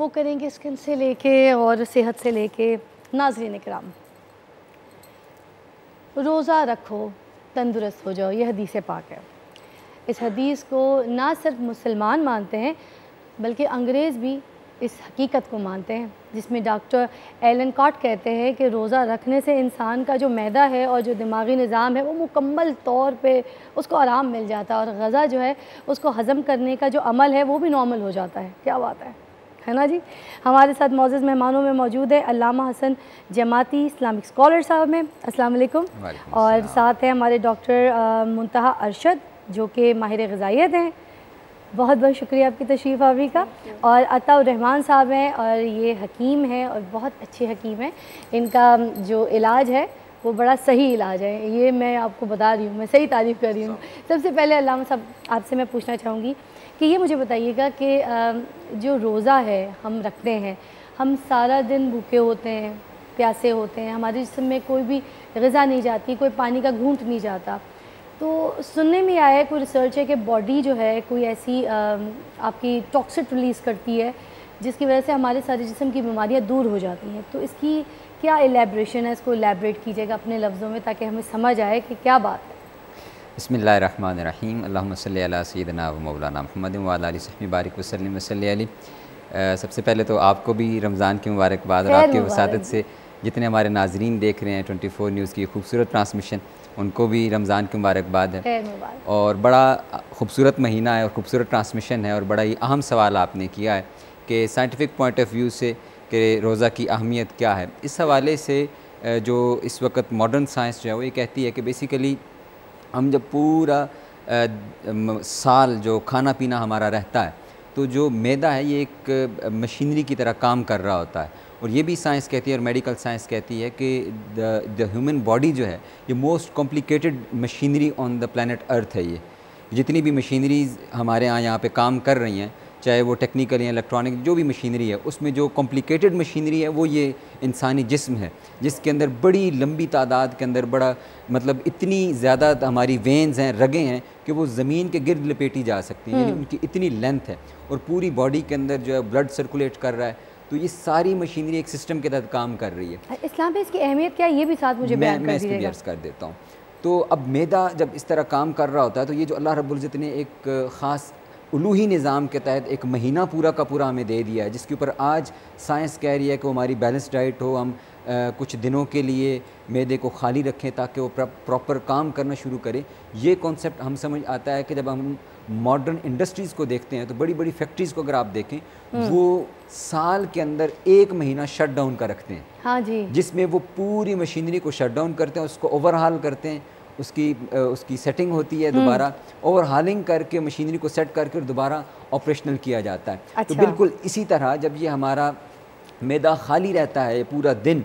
وہ کریں گے اسکن سے لے کے اور صحت سے لے کے۔ ناظرین اکرام، روزہ رکھو تندرست ہو جاؤ، یہ حدیث پاک ہے۔ اس حدیث کو نہ صرف مسلمان مانتے ہیں بلکہ انگریز بھی اس حقیقت کو مانتے ہیں، جس میں ڈاکٹر ایلن کاٹ کہتے ہیں کہ روزہ رکھنے سے انسان کا جو معدہ ہے اور جو دماغی نظام ہے وہ مکمل طور پہ اس کو آرام مل جاتا ہے، اور غذا جو ہے اس کو ہضم کرنے کا جو عمل ہے وہ بھی نارمل ہو جاتا ہے۔ کیا بات ہے نا جی۔ ہمارے ساتھ معزز مہمانوں میں موجود ہے علامہ حسن جماعتی، اسلامک اسکالر صاحب میں، السلام علیکم، اور ساتھ ہیں ہمارے ڈاکٹر منتہا ارشد جو کہ ماہر غذائیت ہیں، بہت بہت شکریہ آپ کی تشریف آوری کا، اور عطا الرحمن صاحب ہیں اور یہ حکیم ہیں اور بہت اچھے حکیم ہیں، ان کا جو علاج ہے وہ بڑا صحیح علاج ہے، یہ میں آپ کو بتا رہی ہوں، میں صحیح تعریف کر رہی ہوں۔ سب سے پہلے علامہ صاحب آپ سے میں پوچھنا چاہوں گی کہ یہ مجھے بتائیے گا کہ جو روزہ ہے ہم رکھتے ہیں، ہم سارا دن بھوکے ہوتے ہیں، پیاسے ہوتے ہیں، ہمارے جسم میں کوئی بھی غذا نہیں جاتی، کوئی پانی کا گھونٹ نہیں جاتا، تو سننے میں آیا ہے، کوئی ریسرچ ہے کہ باڈی جو ہے کوئی ایسی آپ کی ٹاکسٹ ریلیز کرتی ہے جس کی وجہ سے ہمارے سارے جسم کی بیماریاں دور ہو جاتی ہیں، تو اس کی کیا الیبریشن ہے، اس کو الیبریٹ کیجیے گا اپنے لفظوں میں تاکہ ہمیں سمجھ آئے کہ کیا بات ہے۔ بسم اللہ الرحمن الرحیم، اللہم صلی علی سیدنا و مولانا محمد وعلی آلہ وصحبہ بارک وسلم وصلی علیہ۔ سب سے پہلے تو آپ کو بھی رمضان کی مبارکباد، اور آپ کے وسادت سے جتنے ہمارے ناظرین دیکھ رہے ہیں 24 نیوز کی خوبصورت ٹرانسمیشن، ان کو بھی رمضان کی مبارکباد ہے، اور بڑا خوبصورت مہینہ ہے اور خوبصورت ٹرانسمیشن ہے، اور بڑا ہی اہم سوال آپ نے کیا ہے کہ سائنٹیفک پوائنٹ آف ویو سے کہ روزہ کی اہمیت کیا ہے۔ اس حوالے سے جو اس وقت ماڈرن سائنس جو ہے وہ یہ کہتی ہے کہ بیسیکلی ہم جب پورا سال جو کھانا پینا ہمارا رہتا ہے تو جو معدہ ہے یہ ایک مشینری کی طرح کام کر رہا ہوتا ہے، اور یہ بھی سائنس کہتی ہے اور میڈیکل سائنس کہتی ہے کہ دا ہیومن باڈی جو ہے یہ most complicated machinery on the planet ارتھ ہے۔ یہ جتنی بھی مشینریز ہمارے یہاں پہ کام کر رہی ہیں، چاہے وہ ٹیکنیکل یا الیکٹرانک جو بھی مشینری ہے، اس میں جو کمپلیکیٹڈ مشینری ہے وہ یہ انسانی جسم ہے، جس کے اندر بڑی لمبی تعداد کے اندر بڑا مطلب اتنی زیادہ ہماری وینز ہیں، رگیں ہیں کہ وہ زمین کے گرد لپیٹی جا سکتی ہیں، یعنی ان کی اتنی لینتھ ہے، اور پوری باڈی کے اندر جو ہے بلڈ سرکولیٹ کر رہا ہے، تو یہ ساری مشینری ایک سسٹم کے تحت کام کر رہی ہے۔ اسلام میں اس کی اہمیت کیا ہے یہ بھی ساتھ مجھے بیان کر دیجیے گا۔ میں اس کو عرض کر دیتا ہوں۔ تو اب معدہ جب اس طرح کام کر رہا ہوتا ہے تو یہ جو اللہ رب العزت نے ایک خاص الوہی نظام کے تحت ایک مہینہ پورا کا پورا ہمیں دے دیا ہے، جس کے اوپر آج سائنس کہہ رہی ہے کہ وہ ہماری بیلنس ڈائٹ ہو، ہم کچھ دنوں کے لیے معدے کو خالی رکھیں تاکہ وہ پراپر کام کرنا شروع کرے۔ یہ کانسیپٹ ہم سمجھ آتا ہے کہ جب ہم ماڈرن انڈسٹریز کو دیکھتے ہیں تو بڑی بڑی فیکٹریز کو اگر آپ دیکھیں وہ سال کے اندر ایک مہینہ شٹ ڈاؤن کا رکھتے ہیں، ہاں جی، جس میں وہ پوری مشینری کو شٹ ڈاؤن کرتے ہیں، اس کو اوور ہال کرتے ہیں، اس کی سیٹنگ ہوتی ہے، دوبارہ اوور ہالنگ کر کے مشینری کو سیٹ کر کے دوبارہ آپریشنل کیا جاتا ہے۔ تو بالکل اسی طرح جب یہ ہمارا معدہ خالی رہتا ہے پورا دن،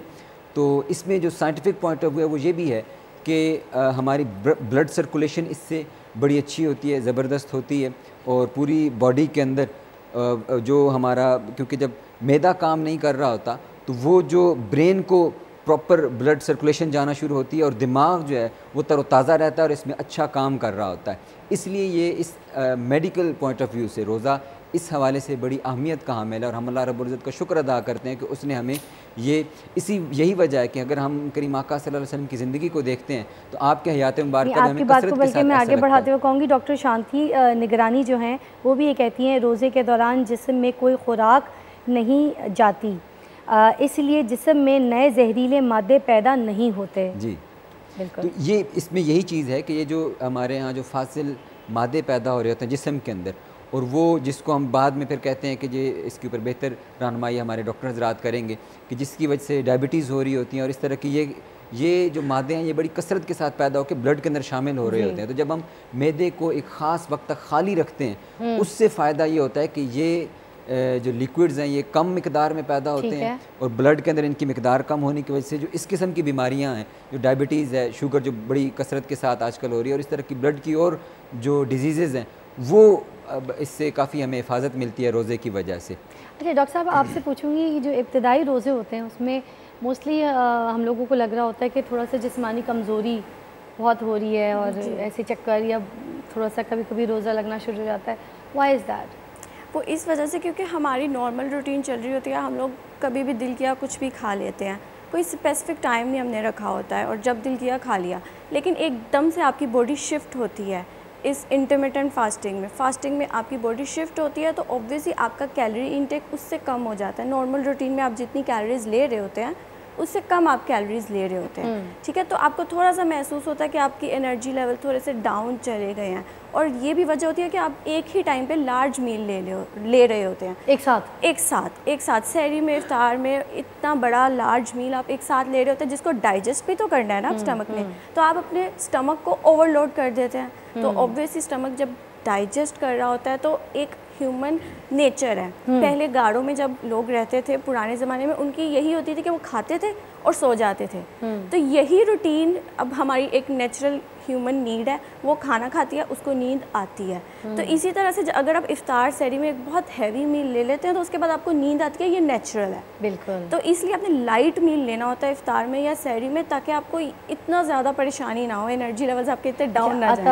تو اس میں جو سائنٹیفک پوائنٹ آف ویو ہے وہ یہ بھی ہے کہ ہماری بلڈ سرکولیشن اس سے بڑی اچھی ہوتی ہے، زبردست ہوتی ہے، اور پوری باڈی کے اندر جو ہمارا، کیونکہ جب معدہ کام نہیں کر رہا ہوتا تو وہ جو برین کو پراپر بلڈ سرکولیشن جانا شروع ہوتی ہے، اور دماغ جو ہے وہ تر و تازہ رہتا ہے اور اس میں اچھا کام کر رہا ہوتا ہے۔ اس لیے یہ اس میڈیکل پوائنٹ آف ویو سے روزہ اس حوالے سے بڑی اہمیت کا حامل ہے، اور ہم اللہ رب العزت کا شکر ادا کرتے ہیں کہ اس نے ہمیں یہی وجہ ہے کہ اگر ہم کریم آقا صلی اللہ علیہ وسلم کی زندگی کو دیکھتے ہیں تو آپ کے حیات مبارکہ میں ہمیں کثرت کے ساتھ بلکہ میں آگے بڑھاتے ہوئے کہوں گی ڈاکٹر شانتی نگرانی جو ہیں وہ بھی یہ کہتی ہیں روزے کے دوران جسم میں کوئی خوراک نہیں جاتی، اس لیے جسم میں نئے زہریلے مادے پیدا نہیں ہوتے۔ جی بالکل، تو یہ اس میں یہی چیز ہے کہ یہ جو ہمارے ہاں جو فاضل مادے پیدا ہو رہے ہوتے ہیں جسم کے اندر، اور وہ جس کو ہم بعد میں پھر کہتے ہیں کہ یہ اس کے اوپر بہتر رہنمائی ہمارے ڈاکٹر حضرات کریں گے کہ جس کی وجہ سے ڈائبٹیز ہو رہی ہوتی ہیں، اور اس طرح کی یہ جو مادے ہیں یہ بڑی کثرت کے ساتھ پیدا ہو کے بلڈ کے اندر شامل ہو رہے ہوتے ہیں۔ تو جب ہم معدے کو ایک خاص وقت تک خالی رکھتے ہیں، اس سے فائدہ یہ ہوتا ہے کہ یہ جو لیکوڈز ہیں یہ کم مقدار میں پیدا ہوتے ہیں، اور بلڈ کے اندر ان کی مقدار کم ہونے کی وجہ سے جو اس قسم کی بیماریاں ہیں، جو ڈائبٹیز ہے، شوگر جو بڑی کثرت کے ساتھ آج کل ہو رہی ہے، اور اس طرح کی بلڈ کی اور جو ڈیزیزز ہیں وہ اس سے کافی ہمیں حفاظت ملتی ہے روزے کی وجہ سے۔ اچھا ڈاکٹر صاحب آپ سے پوچھوں گی، جو ابتدائی روزے ہوتے ہیں اس میں موسٹلی ہم لوگوں کو لگ رہا ہوتا ہے کہ تھوڑا سا جسمانی کمزوری بہت ہو رہی ہے، اور ایسے چکر یا تھوڑا سا کبھی کبھی روزہ لگنا شروع ہو جاتا ہے، وائی از دیٹ؟ کو اس وجہ سے کیونکہ ہماری نارمل روٹین چل رہی ہوتی ہے, ہم لوگ کبھی بھی دل کیا کچھ بھی کھا لیتے ہیں, کوئی اسپیسیفک ٹائم نہیں ہم نے رکھا ہوتا ہے اور جب دل کیا کھا لیا. لیکن ایک دم سے آپ کی باڈی شفٹ ہوتی ہے اس انٹرمیٹنٹ فاسٹنگ میں آپ کی باڈی شفٹ ہوتی ہے, تو اوبویسلی آپ کا کیلری انٹیک اس سے کم ہو جاتا ہے. نارمل روٹین میں آپ جتنی کیلریز لے رہے ہوتے ہیں اس سے کم آپ کیلریز لے رہے ہوتے ہیں, ٹھیک ہے. تو آپ کو تھوڑا سا محسوس ہوتا ہے کہ آپ کی انرجی لیول تھوڑے سے ڈاؤن چلے گئے ہیں, اور یہ بھی وجہ ہوتی ہے کہ آپ ایک ہی ٹائم پہ لارج میل لے رہے ہوتے ہیں ایک ساتھ سحری میں, افطار میں اتنا بڑا لارج میل آپ ایک ساتھ لے رہے ہوتے ہیں جس کو ڈائجسٹ بھی تو کرنا ہے نا اسٹمک نے, تو آپ اپنے اسٹمک کو اوور لوڈ کر دیتے ہیں. تو اوبویسلی اسٹمک جب ڈائجسٹ کر رہا ہوتا ہے تو ایک ہیومن نیچر ہے. پہلے گاڑوں میں جب لوگ رہتے تھے پرانے زمانے میں, ان کی یہی ہوتی تھی کہ وہ کھاتے تھے اور سو جاتے تھے. تو یہی روٹین اب ہماری ایک نیچرل ہیومن نیڈ ہے, وہ کھانا کھاتی ہے اس کو نیند آتی ہے. تو اسی طرح سے اگر آپ افطار سحری میں ایک بہت ہیوی میل لے لیتے ہیں تو اس کے بعد آپ کو نیند آتی ہے, یہ نیچرل ہے بالکل. تو اس لیے آپ نے لائٹ میل لینا ہوتا ہے افطار میں یا سحری میں, تاکہ آپ کو اتنا زیادہ پریشانی نہ ہو, انرجی لیولز آپ کے اتنے ڈاؤن نہ جائیں.